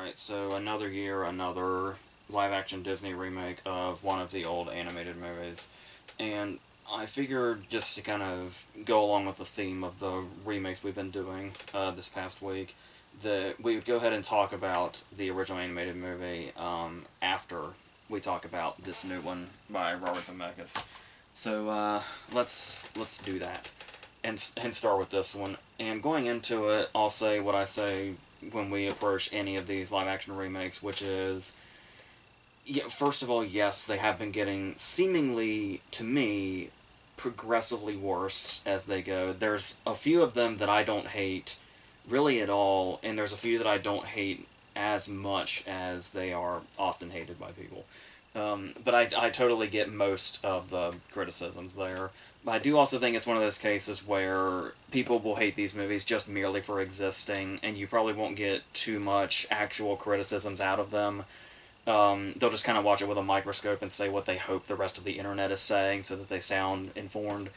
Alright, so another year, another live-action Disney remake of one of the old animated movies. And I figured just to kind of go along with the theme of the remakes we've been doing this past week, that we would go ahead and talk about the original animated movie after we talk about this new one by Robert Zemeckis. So let's do that and start with this one. And going into it, I'll say what I say when we approach any of these live action remakes, which is, yeah, first of all, yes, they have been getting seemingly, to me, progressively worse as they go. There's a few of them that I don't hate really at all, and there's a few that I don't hate as much as they are often hated by people. But I totally get most of the criticisms there. But I do also think it's one of those cases where people will hate these movies just merely for existing, and you probably won't get too much actual criticisms out of them. They'll just kind of watch it with a microscope and say what they hope the rest of the internet is saying so that they sound informed.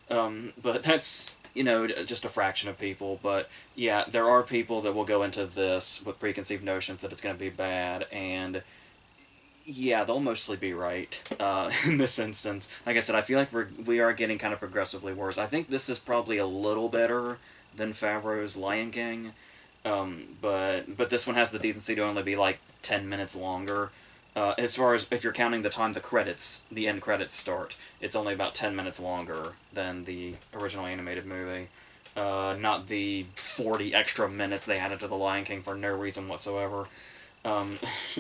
But that's, just a fraction of people. But yeah, there are people that will go into this with preconceived notions that it's going to be bad, and yeah, they'll mostly be right in this instance. Like I said, I feel like we are getting kind of progressively worse. I think this is probably a little better than Favreau's Lion King, but this one has the decency to only be like 10 minutes longer. As far as if you're counting the time the end credits start, it's only about 10 minutes longer than the original animated movie. Not the 40 extra minutes they added to the Lion King for no reason whatsoever. Um,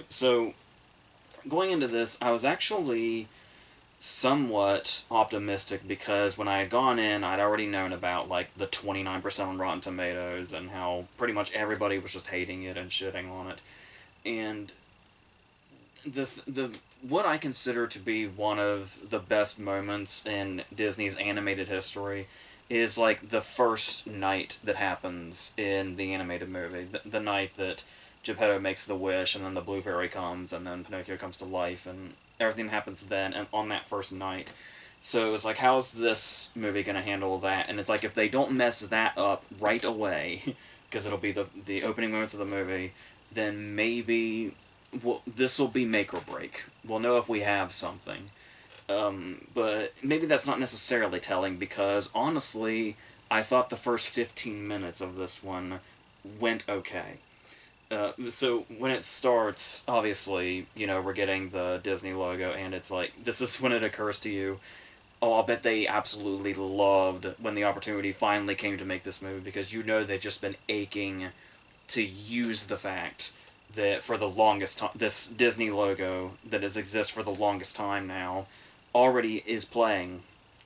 so going into this, I was actually somewhat optimistic because when I had gone in, I'd already known about like the 29% on Rotten Tomatoes and how pretty much everybody was just hating it and shitting on it. And the what I consider to be one of the best moments in Disney's animated history is like the first night that happens in the animated movie. The night that Geppetto makes the wish, and then the blue fairy comes, and then Pinocchio comes to life, and everything happens then, and on that first night. So it's like, how's this movie going to handle that? And it's like, if they don't mess that up right away, because it'll be the opening moments of the movie, then maybe this will be make or break. We'll know if we have something. But maybe that's not necessarily telling, because honestly, I thought the first 15 minutes of this one went okay. So when it starts, obviously, we're getting the Disney logo, and it's like, this is when it occurs to you, oh, I'll bet they absolutely loved when the opportunity finally came to make this movie, because they've just been aching to use the fact that for the longest time, this Disney logo that has exists for the longest time now already is playing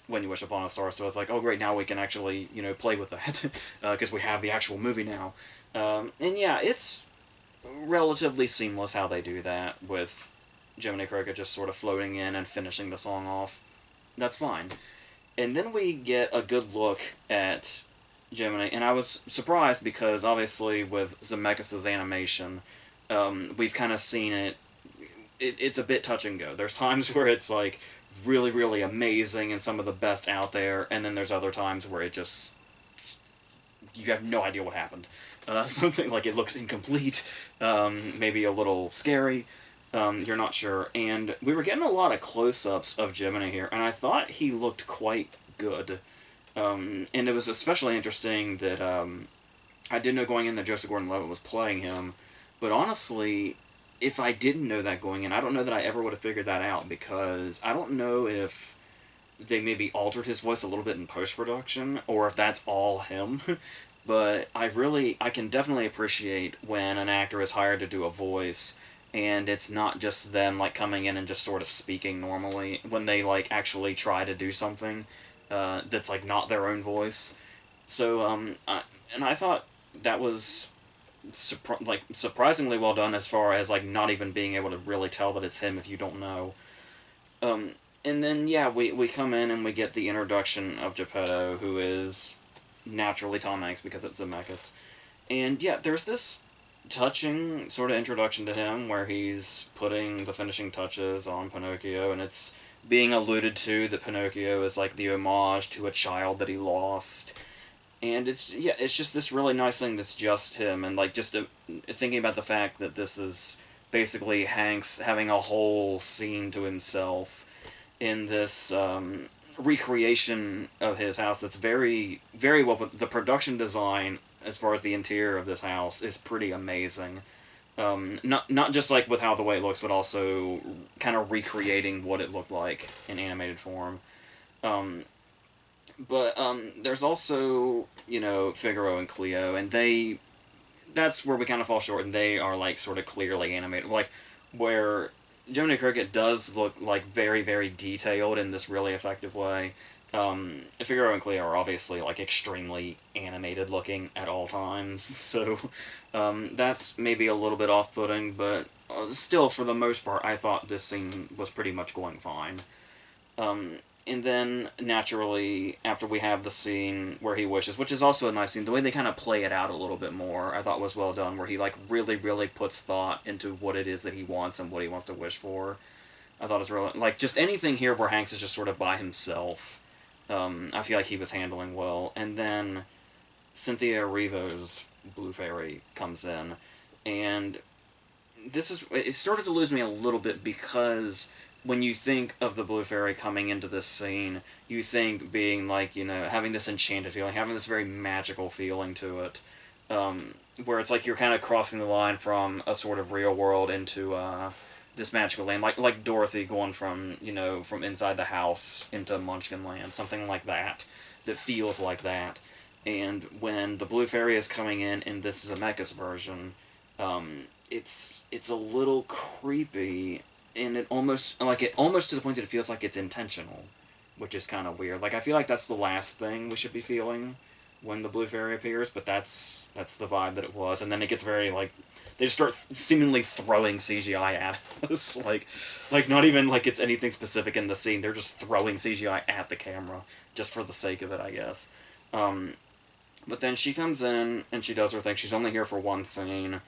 When You Wish Upon a Star. So it's like, oh great, now we can actually, play with that, because we have the actual movie now. And yeah, it's relatively seamless how they do that, with Jiminy Cricket just sort of floating in and finishing the song off. That's fine. And then we get a good look at Jiminy, and I was surprised because obviously with Zemeckis' animation, we've kind of seen it's a bit touch and go. There's times where it's like really, really amazing and some of the best out there, and then there's other times where it just you have no idea what happened. Something like it looks incomplete, maybe a little scary. You're not sure. And we were getting a lot of close-ups of Gemini here, and I thought he looked quite good. And it was especially interesting that I didn't know going in that Joseph Gordon-Levitt was playing him, but honestly, if I didn't know that going in, I don't know that I ever would have figured that out, because I don't know if they maybe altered his voice a little bit in post-production, or if that's all him. But I can definitely appreciate when an actor is hired to do a voice, and it's not just them, like, coming in and just sort of speaking normally, when they, like, actually try to do something that's, like, not their own voice. So, and I thought that was surprisingly well done, as far as, like, not even being able to really tell that it's him if you don't know. And then, yeah, we come in and we get the introduction of Geppetto, who is naturally Tom Hanks because it's Zemeckis. And yeah, there's this touching sort of introduction to him where he's putting the finishing touches on Pinocchio, and it's being alluded to that Pinocchio is like the homage to a child that he lost. And it's just this really nice thing that's just him, and like just thinking about the fact that this is basically Hanks having a whole scene to himself in this recreation of his house that's very very well put. The production design as far as the interior of this house is pretty amazing. Not just like with how the way it looks, but also kind of recreating what it looked like in animated form. Um, but there's also, Figaro and Cleo, and that's where we kind of fall short, and they are like sort of clearly animated, like where Jiminy Cricket does look like very very detailed in this really effective way. Figaro and Cleo are obviously like extremely animated looking at all times, so that's maybe a little bit off putting, but still for the most part I thought this scene was pretty much going fine. Um, and then naturally, after we have the scene where he wishes, which is also a nice scene, the way they kind of play it out a little bit more, I thought was well done. Where he like really, really puts thought into what it is that he wants and what he wants to wish for. I thought it was really like just anything here where Hanks is just sort of by himself. I feel like he was handling well, and then Cynthia Erivo's Blue Fairy comes in, and it started to lose me a little bit because when you think of the Blue Fairy coming into this scene, you think being like, having this enchanted feeling, having this very magical feeling to it, where it's like you're kind of crossing the line from a sort of real world into this magical land, like Dorothy going from from inside the house into Munchkin Land, something like that, that feels like that. And when the Blue Fairy is coming in this Zemeckis version, it's a little creepy, and it almost to the point that it feels like it's intentional, which is kind of weird. Like I feel like that's the last thing we should be feeling when the Blue Fairy appears, but that's the vibe that it was, and then it gets very like they just start seemingly throwing CGI at us, like not even like it's anything specific in the scene. They're just throwing CGI at the camera just for the sake of it, I guess. Um, but then she comes in and she does her thing. She's only here for one scene.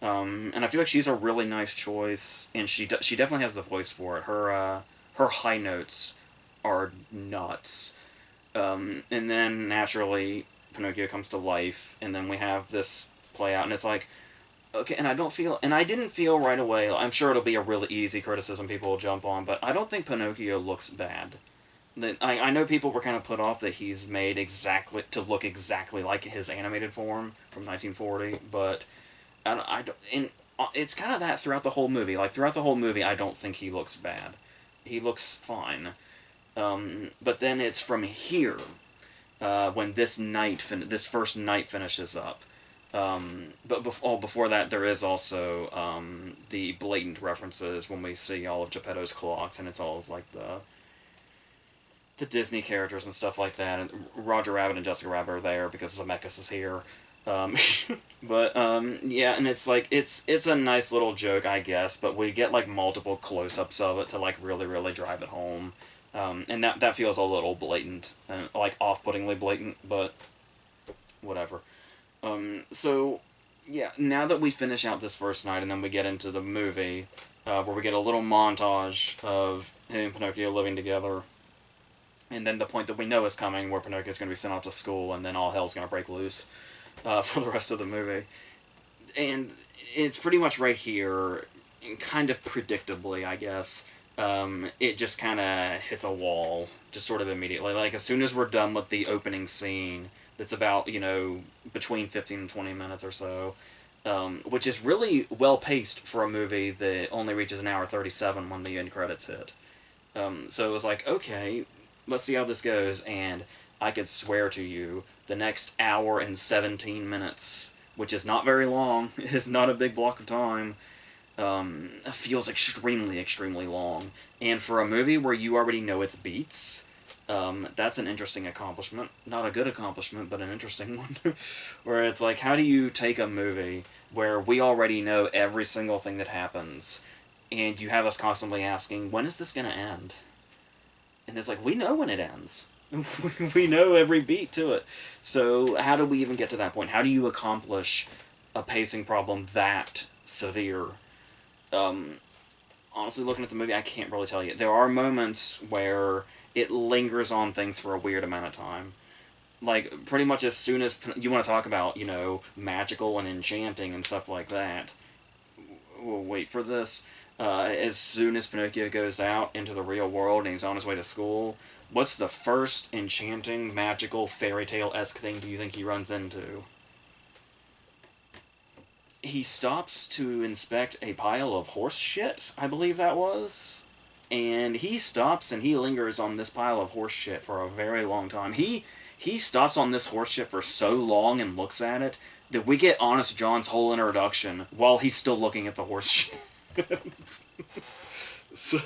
And I feel like she's a really nice choice, and she definitely has the voice for it. Her high notes are nuts. And then naturally Pinocchio comes to life, and then we have this play out, and it's like, okay, and I didn't feel right away. I'm sure it'll be a really easy criticism people will jump on, but I don't think Pinocchio looks bad. I know people were kind of put off that he's made exactly to look exactly like his animated form from 1940, but I don't, and it's kind of that throughout the whole movie. Like throughout the whole movie, I don't think he looks bad. He looks fine. But then it's from here when this first night finishes up. Before that, there is also the blatant references when we see all of Geppetto's clocks, and it's all of like the Disney characters and stuff like that. And Roger Rabbit and Jessica Rabbit are there because Zemeckis is here. Um, yeah, and it's like it's a nice little joke, I guess, but we get like multiple close-ups of it to like really really drive it home, and that feels a little blatant and like off-puttingly blatant, but whatever. So yeah, now that we finish out this first night and then we get into the movie, where we get a little montage of him and Pinocchio living together, and then the point that we know is coming where Pinocchio's going to be sent off to school, and then all hell's going to break loose for the rest of the movie. And it's pretty much right here, kind of predictably, I guess. It just kind of hits a wall, just sort of immediately. Like, as soon as we're done with the opening scene, that's about, between 15 and 20 minutes or so, which is really well paced for a movie that only reaches an hour 37 when the end credits hit. So it was like, okay, let's see how this goes, and I could swear to you, the next hour and 17 minutes, which is not very long, is not a big block of time, feels extremely, extremely long. And for a movie where you already know its beats, that's an interesting accomplishment. Not a good accomplishment, but an interesting one. Where it's like, how do you take a movie where we already know every single thing that happens, and you have us constantly asking, when is this going to end? And it's like, we know when it ends. We know every beat to it. So how do we even get to that point? How do you accomplish a pacing problem that severe? Honestly, looking at the movie, I can't really tell you. There are moments where it lingers on things for a weird amount of time. like, pretty much as soon as you want to talk about, magical and enchanting and stuff like that, we'll wait for this. As soon as Pinocchio goes out into the real world and he's on his way to school, what's the first enchanting, magical, fairy tale esque thing do you think he runs into? He stops to inspect a pile of horse shit, I believe that was. And he stops and he lingers on this pile of horse shit for a very long time. He stops on this horse shit for so long and looks at it that we get Honest John's whole introduction while he's still looking at the horse shit. so,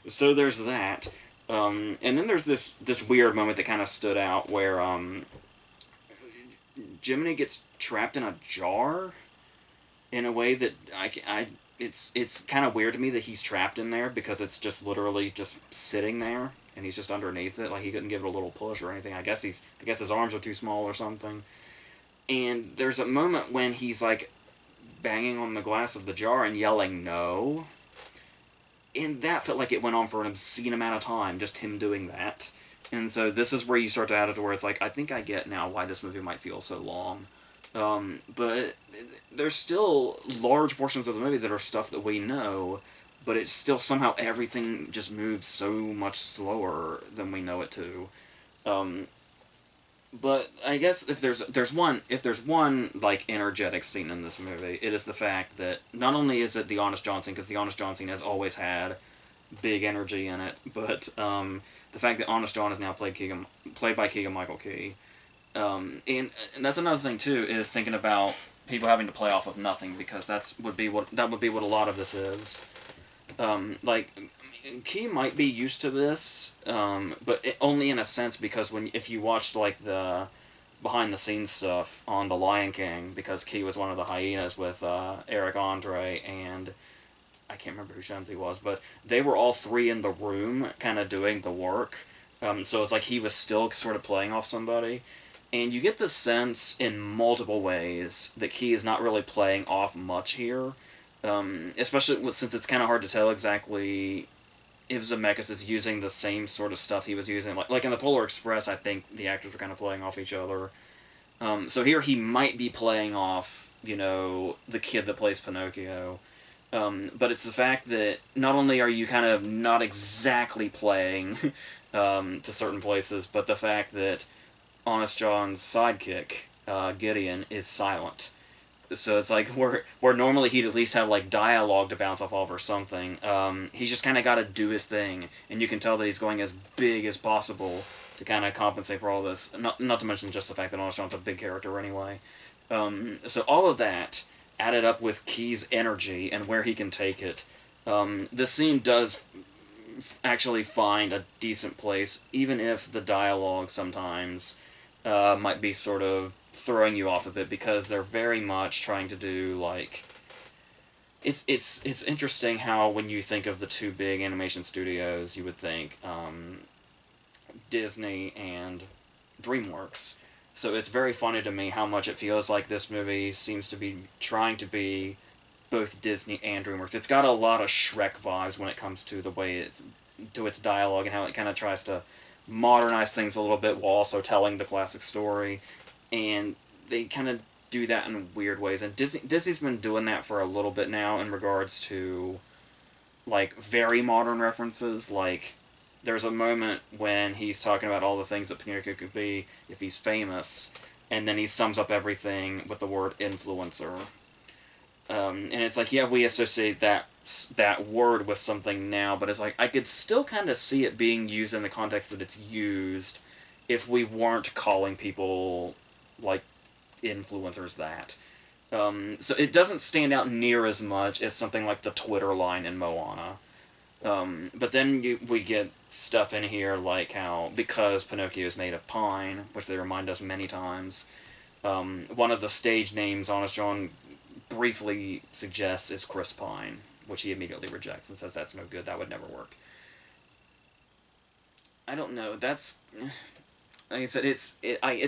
so there's that. And then there's this weird moment that kind of stood out where Jiminy gets trapped in a jar in a way that it's kind of weird to me that he's trapped in there because it's just literally just sitting there and he's just underneath it, like he couldn't give it a little push or anything. I guess his arms are too small or something. And there's a moment when he's like banging on the glass of the jar and yelling no. And that felt like it went on for an obscene amount of time, just him doing that. And so this is where you start to add it to where it's like, I think I get now why this movie might feel so long. But there's still large portions of the movie that are stuff that we know, but it's still somehow everything just moves so much slower than we know it to. But I guess if there's one like energetic scene in this movie, it is the fact that not only is it the Honest John scene, because the Honest John scene has always had big energy in it, but the fact that Honest John is now played by Keegan-Michael Key. And that's another thing too, is thinking about people having to play off of nothing, because that would be what a lot of this is. Like, Key might be used to this, but only in a sense, because if you watched like the behind the scenes stuff on The Lion King, because Key was one of the hyenas with Eric Andre and I can't remember who Shenzi was, but they were all three in the room kind of doing the work. So it's like he was still sort of playing off somebody. And you get the sense in multiple ways that Key is not really playing off much here. Especially since it's kind of hard to tell exactly if Zemeckis is using the same sort of stuff he was using. Like in the Polar Express, I think the actors were kind of playing off each other. So here he might be playing off, the kid that plays Pinocchio. But it's the fact that not only are you kind of not exactly playing to certain places, but the fact that Honest John's sidekick, Gideon, is silent. So it's like where normally he'd at least have like dialogue to bounce off of or something. He's just kind of got to do his thing, and you can tell that he's going as big as possible to kind of compensate for all this. Not to mention just the fact that Honest John's a big character anyway. So all of that added up with Key's energy and where he can take it. This scene does actually find a decent place, even if the dialogue sometimes might be sort of throwing you off a bit, because they're very much trying to do like it's interesting how when you think of the two big animation studios, you would think Disney and DreamWorks. So it's very funny to me how much it feels like this movie seems to be trying to be both Disney and DreamWorks. It's got a lot of Shrek vibes when it comes to the way its dialogue and how it kind of tries to modernize things a little bit while also telling the classic story. And they kind of do that in weird ways. And Disney's been doing that for a little bit now in regards to like very modern references. Like there's a moment when he's talking about all the things that Pinocchio could be if he's famous, and then he sums up everything with the word influencer. And it's like, yeah, we associate that word with something now, but it's like I could still kind of see it being used in the context that it's used if we weren't calling people like influencers that. So it doesn't stand out near as much as something like the Twitter line in Moana. But then we get stuff in here like how, because Pinocchio is made of pine, which they remind us many times, one of the stage names Honest John briefly suggests is Chris Pine, which he immediately rejects and says that's no good, that would never work. I don't know, that's... Like I said, it's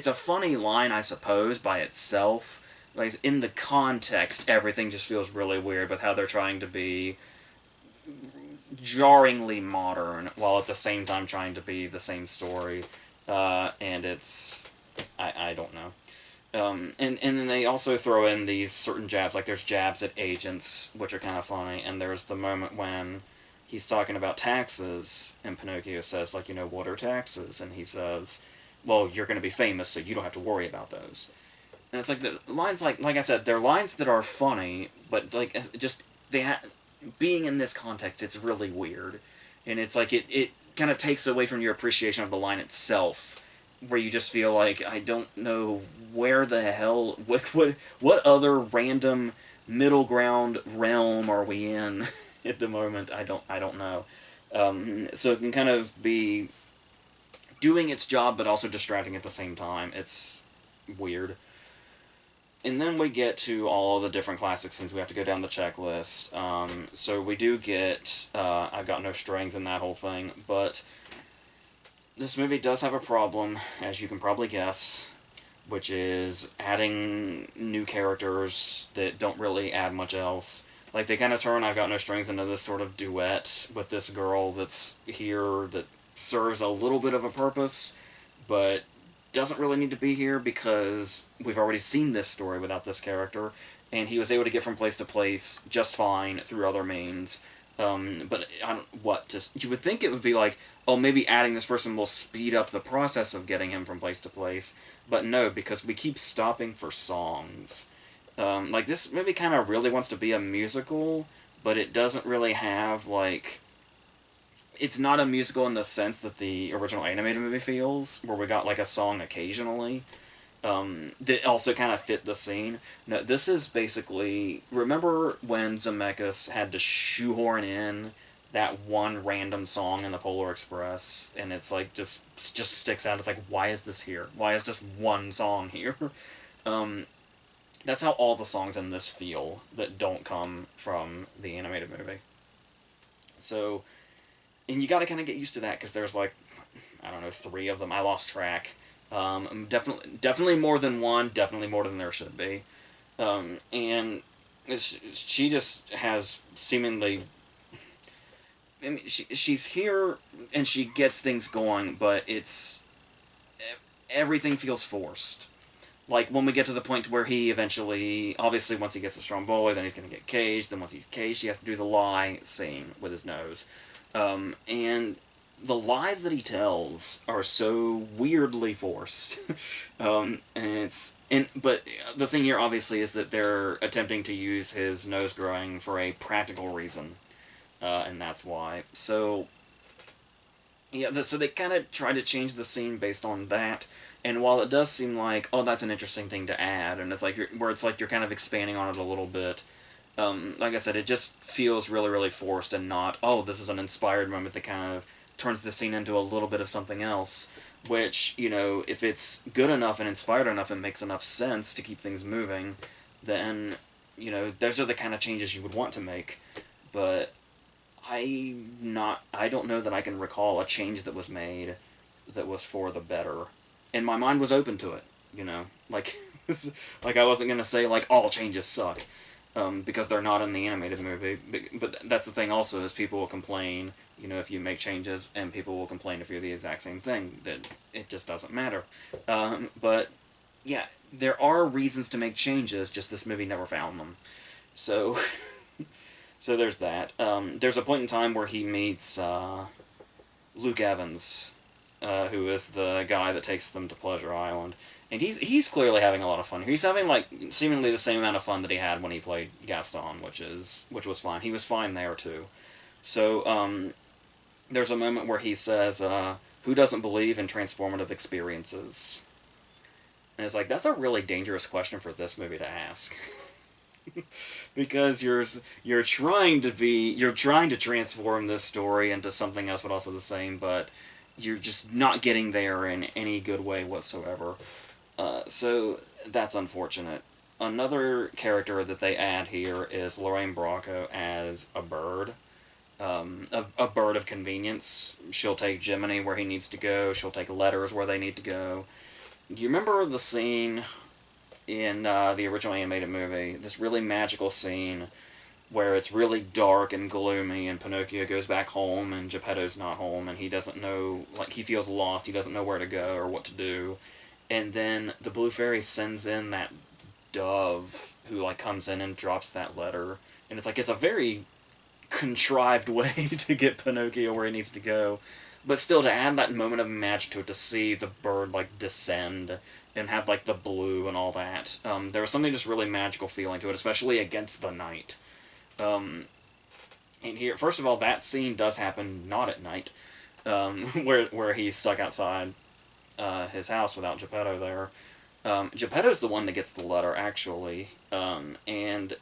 a funny line, I suppose, by itself. Like, in the context, everything just feels really weird with how they're trying to be jarringly modern, while at the same time trying to be the same story. And it's I don't know. And then they also throw in these certain jabs, like there's jabs at agents, which are kind of funny, and there's the moment when he's talking about taxes, and Pinocchio says, like, what are taxes? And he says, well, you're going to be famous, so you don't have to worry about those. And it's like the lines, like I said, they're lines that are funny, but like just being in this context, it's really weird, and it's like it kind of takes away from your appreciation of the line itself, where you just feel like I don't know where the hell what other random middle ground realm are we in at the moment. I don't know. So it can kind of be doing its job, but also distracting at the same time. It's weird. And then we get to all the different classic scenes. We have to go down the checklist. So we do get I've Got No Strings in that whole thing, but this movie does have a problem, as you can probably guess, which is adding new characters that don't really add much else. Like, they kind of turn I've Got No Strings into this sort of duet with this girl that's here that serves a little bit of a purpose, but doesn't really need to be here because we've already seen this story without this character, and he was able to get from place to place just fine through other means. But I don't what just you would think it would be like, oh, maybe adding this person will speed up the process of getting him from place to place, but no, because we keep stopping for songs. Like, this movie kind of really wants to be a musical, but it doesn't really have like it's not a musical in the sense that the original animated movie feels, where we got like a song occasionally that also kind of fit the scene. No, this is basically, remember when Zemeckis had to shoehorn in that one random song in the Polar Express, and it's like just sticks out. It's like, why is this here? Why is just one song here? Um, that's how all the songs in this feel that don't come from the animated movie. So, and you got to kind of get used to that because there's like, I don't know, three of them. I lost track. Definitely more than one. Definitely more than there should be. And she just has seemingly. I mean, she's here and she gets things going, but everything feels forced. Like, when we get to the point where he eventually, obviously, once he gets a Stromboli, then he's going to get caged. Then once he's caged, he has to do the lie scene with his nose. And the lies that he tells are so weirdly forced. But the thing here, obviously, is that they're attempting to use his nose growing for a practical reason. And that's why. So, yeah, so they kind of try to change the scene based on that. And while it does seem like, oh, that's an interesting thing to add, and it's like where it's like you're kind of expanding on it a little bit, like I said, it just feels really, really forced and not, oh, this is an inspired moment that kind of turns the scene into a little bit of something else, which, if it's good enough and inspired enough and makes enough sense to keep things moving, then, those are the kind of changes you would want to make. But I don't know that I can recall a change that was made that was for the better. And my mind was open to it, like, like I wasn't going to say, like, all changes suck. Because they're not in the animated movie. But that's the thing also, is people will complain, if you make changes, and people will complain if you're the exact same thing, that it just doesn't matter. But, yeah, there are reasons to make changes, just this movie never found them. So, so there's that. There's a point in time where he meets Luke Evans, who is the guy that takes them to Pleasure Island. And he's clearly having a lot of fun. He's having, like, seemingly the same amount of fun that he had when he played Gaston, which was fine. He was fine there, too. So, there's a moment where he says, who doesn't believe in transformative experiences? And it's like, that's a really dangerous question for this movie to ask. Because you're trying to transform this story into something else, but also the same, but you're just not getting there in any good way whatsoever. So that's unfortunate. Another character that they add here is Lorraine Bracco as a bird. A bird of convenience. She'll take Jiminy where he needs to go. She'll take letters where they need to go. Do you remember the scene in the original animated movie? This really magical scene where it's really dark and gloomy, and Pinocchio goes back home, and Geppetto's not home, and he doesn't know, like, he feels lost, he doesn't know where to go or what to do. and then the Blue Fairy sends in that dove who like comes in and drops that letter, and it's like it's a very contrived way to get Pinocchio where he needs to go. But still, to add that moment of magic to it, to see the bird like descend and have like the blue and all that, there was something just really magical feeling to it, especially against the night. Um, and here, first of all, that scene does happen not at night, where he's stuck outside his house without Geppetto there. Geppetto's the one that gets the letter actually, and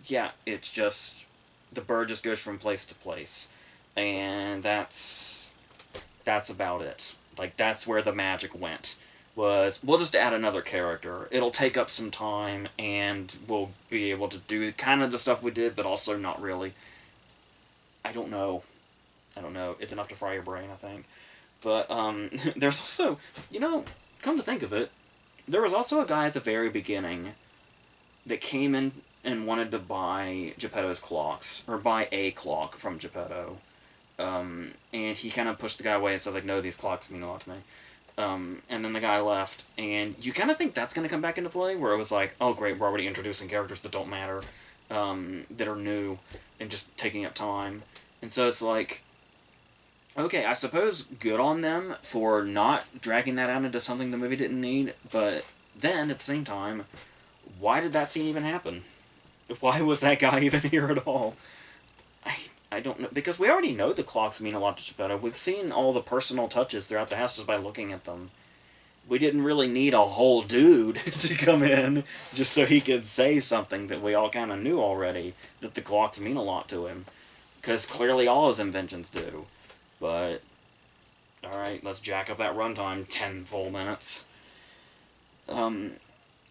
yeah, it's just the bird just goes from place to place, and that's about it. Like that's where the magic went. Was we'll just add another character. It'll take up some time, and we'll be able to do kind of the stuff we did, but also not really. I don't know. I don't know. It's enough to fry your brain, I think. But there's also, come to think of it, there was also a guy at the very beginning that came in and wanted to buy Geppetto's clocks, or buy a clock from Geppetto. And he kind of pushed the guy away and said, like, no, these clocks mean a lot to me. And then the guy left, and you kind of think that's going to come back into play, where it was like, oh, great, we're already introducing characters that don't matter, that are new, and just taking up time. And so it's like, okay, I suppose good on them for not dragging that out into something the movie didn't need, but then, at the same time, why did that scene even happen? Why was that guy even here at all? I don't know, because we already know the clocks mean a lot to Geppetto. We've seen all the personal touches throughout the house just by looking at them. We didn't really need a whole dude to come in just so he could say something that we all kind of knew already, that the clocks mean a lot to him. Because clearly all his inventions do. But, alright, let's jack up that runtime 10 full minutes. I don't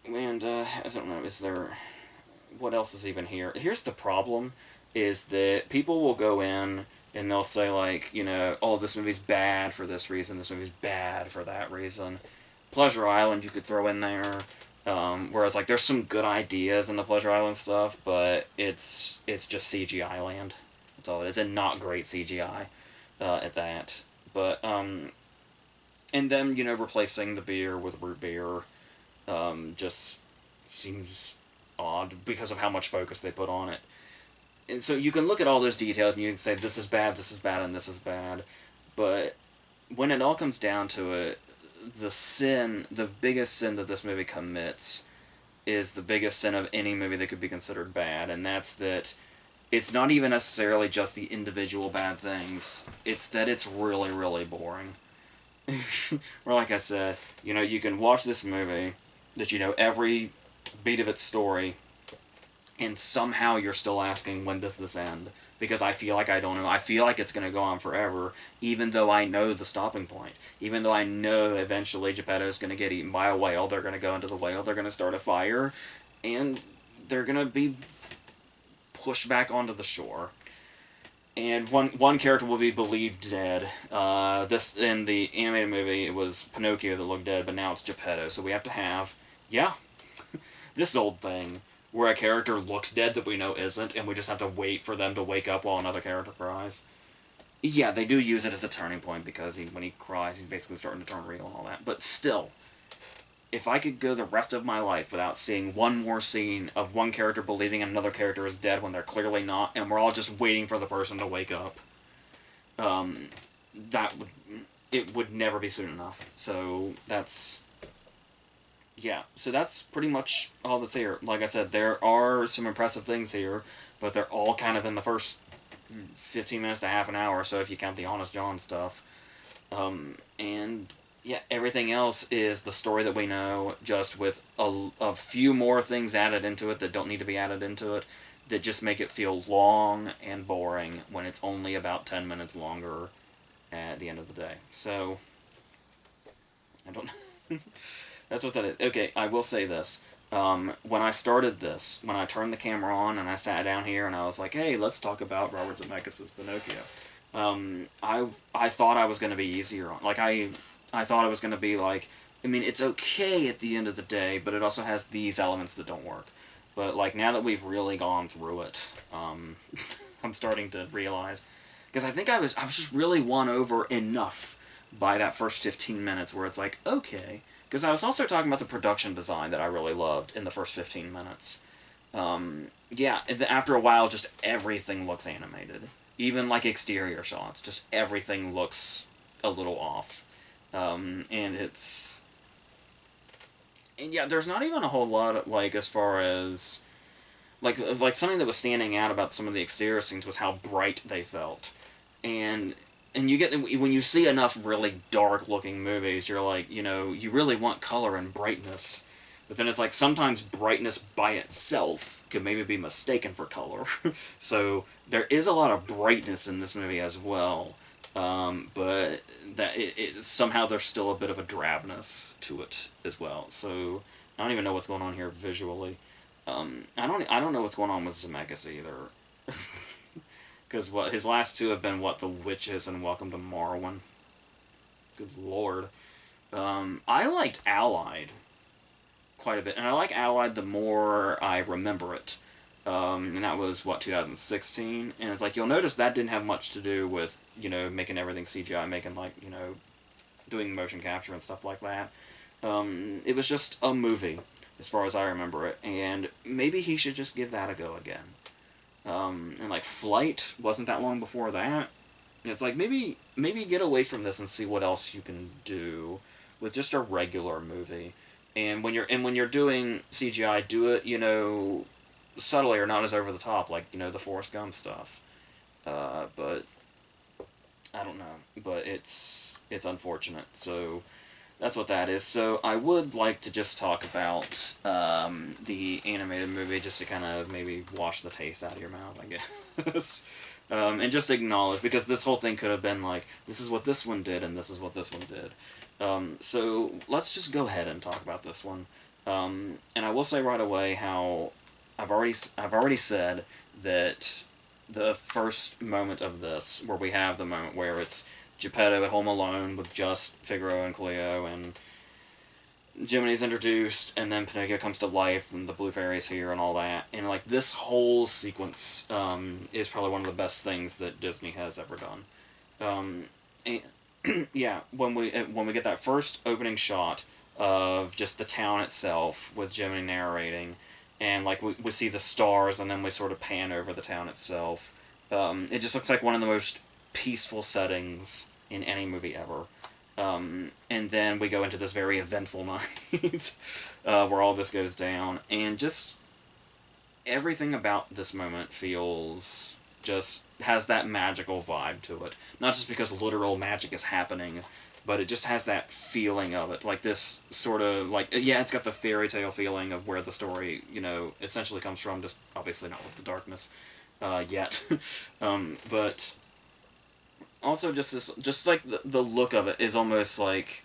know, is there... What else is even here? Here's the problem, is that people will go in and they'll say, like, oh, this movie's bad for this reason, this movie's bad for that reason. Pleasure Island you could throw in there, whereas, like, there's some good ideas in the Pleasure Island stuff, but it's just CGI land. That's all it is, and not great CGI at that. But, and then, replacing the beer with root beer just seems odd because of how much focus they put on it. And so you can look at all those details and you can say, this is bad, and this is bad. But when it all comes down to it, the biggest sin that this movie commits is the biggest sin of any movie that could be considered bad, and that's that it's not even necessarily just the individual bad things, it's that it's really, really boring. Or like I said, you can watch this movie, that you know every beat of its story, and somehow you're still asking, when does this end? Because I feel like I don't know. I feel like it's going to go on forever, even though I know the stopping point. Even though I know eventually Geppetto's going to get eaten by a whale, they're going to go into the whale, they're going to start a fire, and they're going to be pushed back onto the shore. And one character will be believed dead. This in the animated movie, it was Pinocchio that looked dead, but now it's Geppetto. So we have to have, this old thing where a character looks dead that we know isn't, and we just have to wait for them to wake up while another character cries. Yeah, they do use it as a turning point, because when he cries, he's basically starting to turn real and all that. But still, if I could go the rest of my life without seeing one more scene of one character believing another character is dead when they're clearly not, and we're all just waiting for the person to wake up, it would never be soon enough. So that's pretty much all that's here. Like I said, there are some impressive things here, but they're all kind of in the first 15 minutes to half an hour, so if you count the Honest John stuff. And everything else is the story that we know, just with a few more things added into it that don't need to be added into it, that just make it feel long and boring when it's only about 10 minutes longer at the end of the day. So, I don't know. That's what that is. Okay, I will say this. When I started this, when I turned the camera on and I sat down here and I was like, hey, let's talk about Robert Zemeckis' Pinocchio. I thought I was going to be easier on. Like, I thought it was going to be like, I mean, it's okay at the end of the day, but it also has these elements that don't work. But, like, now that we've really gone through it, I'm starting to realize, because I think I was just really won over enough by that first 15 minutes where it's like, okay, Because I was also talking about the production design that I really loved in the first 15 minutes. Yeah, after a while, just everything looks animated. Even like exterior shots, just everything looks a little off. And it's and yeah, there's not even a whole lot of, like, as far as like something that was standing out about some of the exterior scenes was how bright they felt, and you get when you see enough really dark looking movies, you're like, you really want color and brightness, but then it's like sometimes brightness by itself could maybe be mistaken for color. So there is a lot of brightness in this movie as well, but somehow there's still a bit of a drabness to it as well. So I don't even know what's going on here visually. I don't know what's going on with Zemeckis either, because what his last two have been The Witches and Welcome to Marwen. Good lord. I liked Allied quite a bit, and I like Allied the more I remember it. And that was 2016, and it's like you'll notice that didn't have much to do with making everything CGI, making doing motion capture and stuff like that. It was just a movie, as far as I remember it, and maybe he should just give that a go again. And like Flight wasn't that long before that. It's like maybe get away from this and see what else you can do with just a regular movie. And when you're doing CGI, do it subtly or not as over the top, like the Forrest Gump stuff. But I don't know. But it's unfortunate. So that's what that is. So I would like to just talk about the animated movie, just to kind of maybe wash the taste out of your mouth, I guess. And just acknowledge, because this whole thing could have been like, this is what this one did, and this is what this one did. So let's just go ahead and talk about this one. And I will say right away how I've already said that the first moment of this, where we have the moment where it's Geppetto at home alone with just Figaro and Cleo, and Jiminy's introduced, and then Pinocchio comes to life, and the Blue Fairy's here, and all that. And like this whole sequence is probably one of the best things that Disney has ever done. And yeah, when we get that first opening shot of just the town itself with Jiminy narrating, and like we see the stars, and then we sort of pan over the town itself. It just looks like one of the most peaceful settings in any movie ever. And then we go into this very eventful night where all this goes down, and just everything about this moment just has that magical vibe to it. Not just because literal magic is happening, but it just has that feeling of it. Like this sort of, like, yeah, it's got the fairy tale feeling of where the story, essentially comes from, just obviously not with the darkness yet. But also just like the look of it is almost like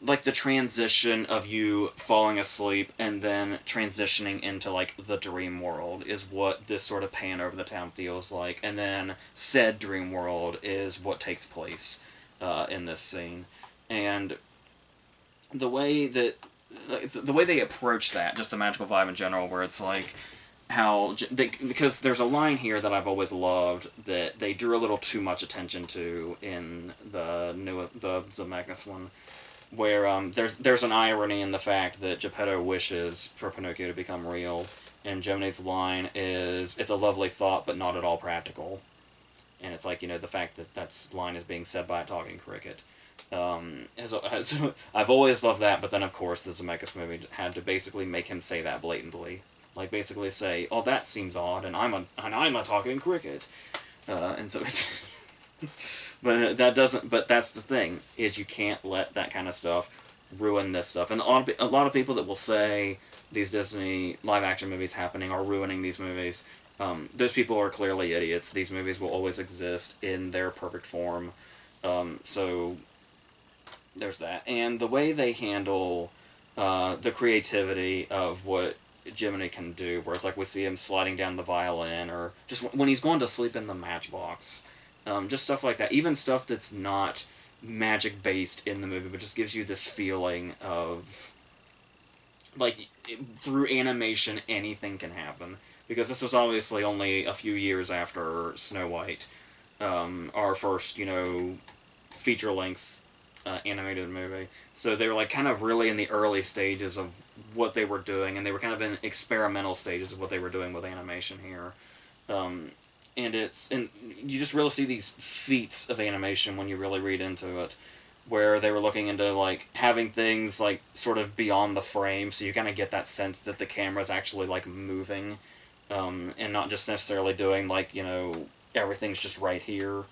the transition of you falling asleep and then transitioning into like the dream world is what this sort of pan over the town feels like, and then said dream world is what takes place in this scene. And the way they approach that, just the magical vibe in general, where it's like because there's a line here that I've always loved that they drew a little too much attention to in the Zemeckis one, where there's an irony in the fact that Geppetto wishes for Pinocchio to become real, and Jiminy's line is, "It's a lovely thought, but not at all practical." And it's like, the fact that line is being said by a talking cricket. I've always loved that, but then of course the Zemeckis movie had to basically make him say that blatantly. Like basically say, "Oh, that seems odd, and I'm a talking cricket," and so it's but that doesn't. But that's the thing, is you can't let that kind of stuff ruin this stuff. And a lot of people that will say these Disney live action movies happening are ruining these movies. Those people are clearly idiots. These movies will always exist in their perfect form. So there's that, and the way they handle the creativity of what Jiminy can do, where it's like we see him sliding down the violin, or just when he's going to sleep in the matchbox. Just stuff like that. Even stuff that's not magic based in the movie, but just gives you this feeling of, like, through animation, anything can happen. Because this was obviously only a few years after Snow White, our first, feature length animated movie. So they were like kind of really in the early stages of what they were doing, and they were kind of in experimental stages of what they were doing with animation here. Um, and you just really see these feats of animation when you really read into it, where they were looking into like having things like sort of beyond the frame, so you kind of get that sense that the camera's actually like moving, and not just necessarily doing like everything's just right here.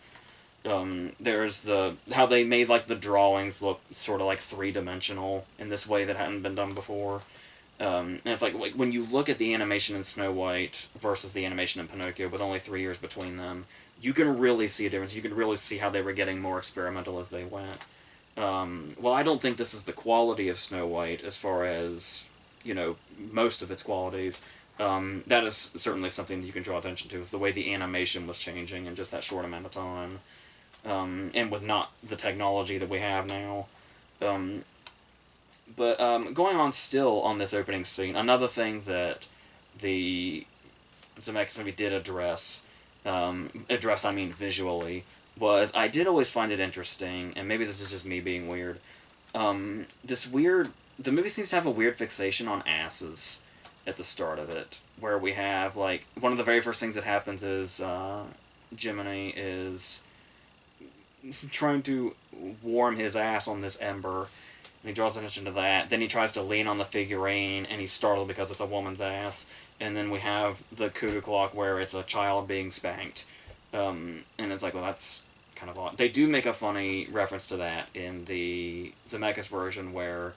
There's the how they made like the drawings look sort of like 3-dimensional in this way that hadn't been done before. And it's like when you look at the animation in Snow White versus the animation in Pinocchio, with only 3 years between them, you can really see a difference. You can really see how they were getting more experimental as they went. Well, I don't think this is the quality of Snow White as far as most of its qualities. That is certainly something that you can draw attention to, is the way the animation was changing in just that short amount of time, and with not the technology that we have now. Um, but going on still on this opening scene, another thing that the Zemeckis movie did address I mean visually, was I did always find it interesting, and maybe this is just me being weird. The movie seems to have a weird fixation on asses at the start of it, where we have like one of the very first things that happens is Jiminy is trying to warm his ass on this ember, and he draws attention to that. Then he tries to lean on the figurine, and he's startled because it's a woman's ass. And then we have the cuckoo clock where it's a child being spanked. And it's like, well, that's kind of odd. They do make a funny reference to that in the Zemeckis version, where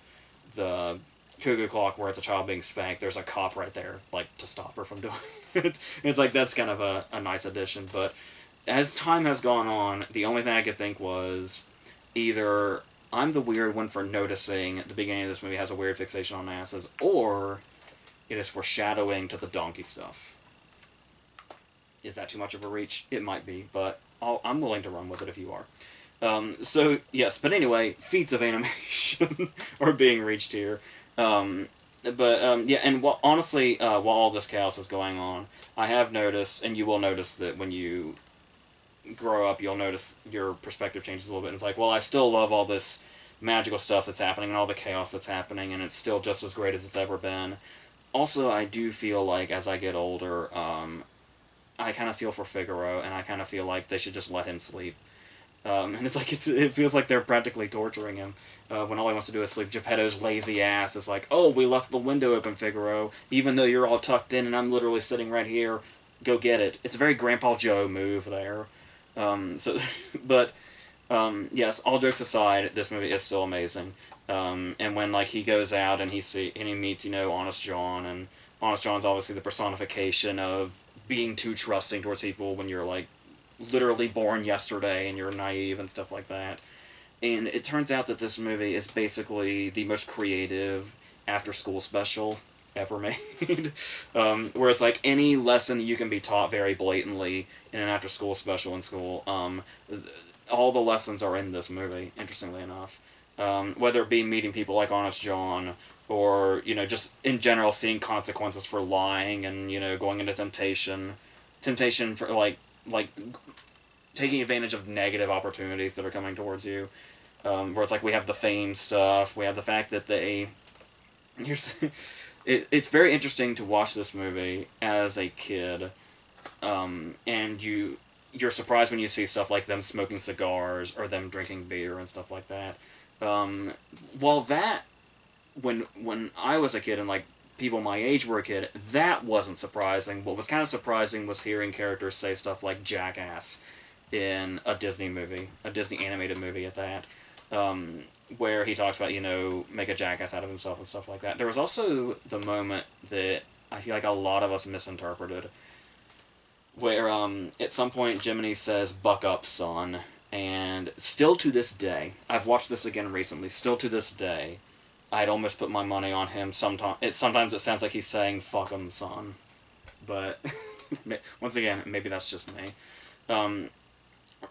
the cuckoo clock where it's a child being spanked, there's a cop right there, like, to stop her from doing it. It's like, that's kind of a nice addition. But as time has gone on, the only thing I could think was either I'm the weird one for noticing the beginning of this movie has a weird fixation on asses, or it is foreshadowing to the donkey stuff. Is that too much of a reach? It might be, but I'm willing to run with it if you are. So, yes, but anyway, feats of animation are being reached here. Yeah, and honestly, while all this chaos is going on, I have noticed, and you will notice that when you grow up, you'll notice your perspective changes a little bit. And it's like, well, I still love all this magical stuff that's happening and all the chaos that's happening, and it's still just as great as it's ever been. Also, I do feel like as I get older, I kind of feel for Figaro, and I kind of feel like they should just let him sleep. And it's like it feels like they're practically torturing him when all he wants to do is sleep. Geppetto's lazy ass is like, "Oh, we left the window open, Figaro, even though you're all tucked in and I'm literally sitting right here. Go get it." It's a very Grandpa Joe move there. So, but yes, all jokes aside, this movie is still amazing. And when like he goes out and he meets Honest John, and Honest John's obviously the personification of being too trusting towards people when you're like literally born yesterday and you're naive and stuff like that. And it turns out that this movie is basically the most creative after-school special ever made. Where it's like any lesson you can be taught very blatantly in an after-school special in school. All the lessons are in this movie, interestingly enough. Whether it be meeting people like Honest John, or just in general seeing consequences for lying, and going into temptation for like taking advantage of negative opportunities that are coming towards you. Where it's like we have the fame stuff, we have the fact that it's very interesting to watch this movie as a kid, and you're surprised when you see stuff like them smoking cigars or them drinking beer and stuff like that. While that, when I was a kid and like people my age were a kid, that wasn't surprising. What was kind of surprising was hearing characters say stuff like jackass in a Disney movie, a Disney animated movie at that, where he talks about, make a jackass out of himself and stuff like that. There was also the moment that I feel like a lot of us misinterpreted, where at some point Jiminy says, "Buck up, son," and still to this day, I've watched this again recently, still to this day, I'd almost put my money on him. Sometimes it sounds like he's saying, "Fuck 'em, son." But, once again, maybe that's just me.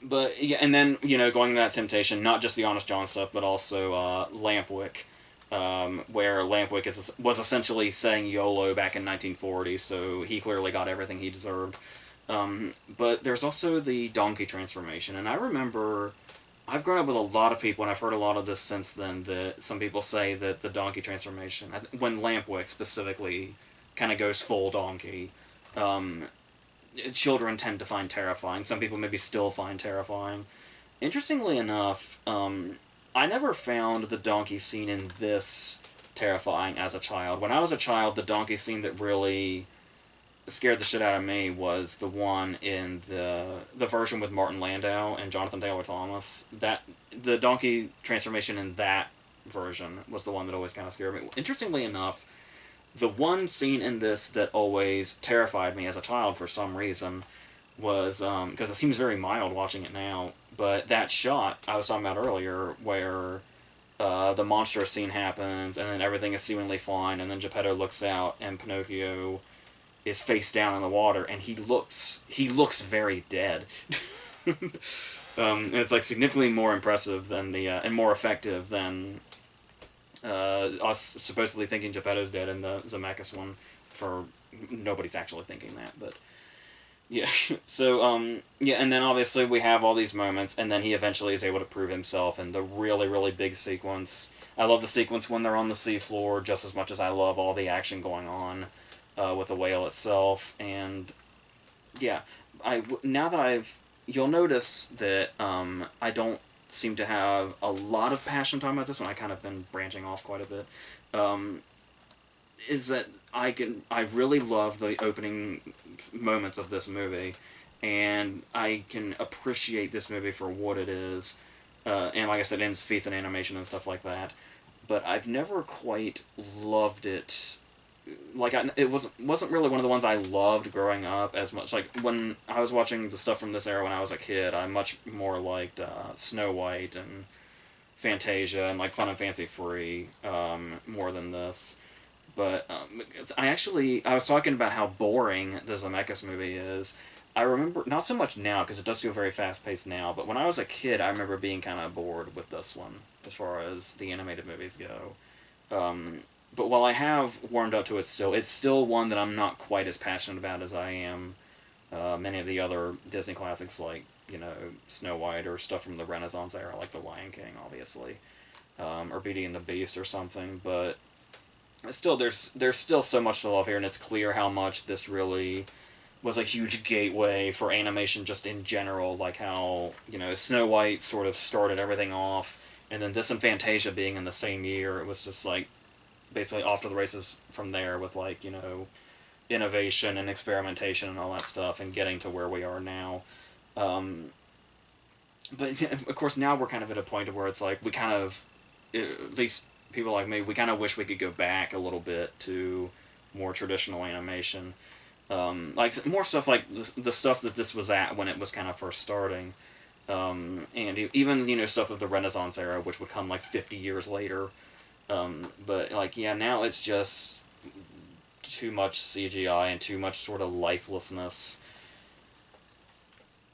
But, yeah, and then, going to that temptation, not just the Honest John stuff, but also Lampwick, where Lampwick was essentially saying YOLO back in 1940, so he clearly got everything he deserved. But there's also the donkey transformation, and I remember I've grown up with a lot of people, and I've heard a lot of this since then, that some people say that the donkey transformation, when Lampwick specifically kind of goes full donkey, um, children tend to find terrifying. Some people maybe still find terrifying. Interestingly enough, I never found the donkey scene in this terrifying as a child. When I was a child, the donkey scene that really scared the shit out of me was the one in the version with Martin Landau and Jonathan Taylor Thomas. That the donkey transformation in that version was the one that always kind of scared me. Interestingly enough, the one scene in this that always terrified me as a child for some reason was because it seems very mild watching it now, but that shot I was talking about earlier where the monstrous scene happens and then everything is seemingly fine and then Geppetto looks out and Pinocchio is face down in the water and he looks very dead. And it's like significantly more impressive than the and more effective than us supposedly thinking Geppetto's dead in the Zemeckis one. For nobody's actually thinking that, but yeah. So yeah, and then obviously we have all these moments, and then he eventually is able to prove himself in the really big sequence. I love the sequence when they're on the seafloor just as much as I love all the action going on with the whale itself. And yeah, now that you'll notice that I don't seem to have a lot of passion talking about this one. I kind of been branching off quite a bit. Um, is that I really love the opening moments of this movie, and I can appreciate this movie for what it is, and like I said, in its feats and animation and stuff like that. But I've never quite loved it. Like it wasn't really one of the ones I loved growing up as much. Like when I was watching the stuff from this era when I was a kid, I much more liked Snow White and Fantasia and like Fun and Fancy Free more than this. But I was talking about how boring the Zemeckis movie is. I remember, not so much now, because it does feel very fast paced now, but when I was a kid, I remember being kind of bored with this one, as far as the animated movies go. But while I have warmed up to it still, it's still one that I'm not quite as passionate about as I am many of the other Disney classics, like, Snow White, or stuff from the Renaissance era, like The Lion King, obviously, or Beauty and the Beast or something, but still, there's still so much to love here, and it's clear how much this really was a huge gateway for animation just in general, like how, Snow White sort of started everything off, and then this and Fantasia being in the same year, it was just like basically off to the races from there with like, innovation and experimentation and all that stuff and getting to where we are now. Um, but yeah, of course now we're kind of at a point where it's like we kind of, at least people like me, we kind of wish we could go back a little bit to more traditional animation. Like more stuff like the stuff that this was at when it was kind of first starting. And even, stuff of the Renaissance era, which would come like 50 years later. But like, yeah, now it's just too much CGI and too much sort of lifelessness,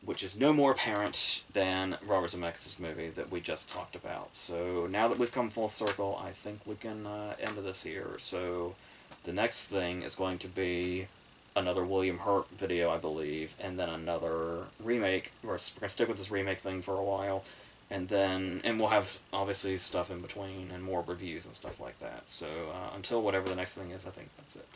which is no more apparent than Robert Zemeckis' movie that we just talked about. So now that we've come full circle, I think we can end this here. So the next thing is going to be another William Hurt video, I believe, and then another remake. We're going to stick with this remake thing for a while, and we'll have, obviously, stuff in between, and more reviews and stuff like that. So until whatever the next thing is, I think that's it.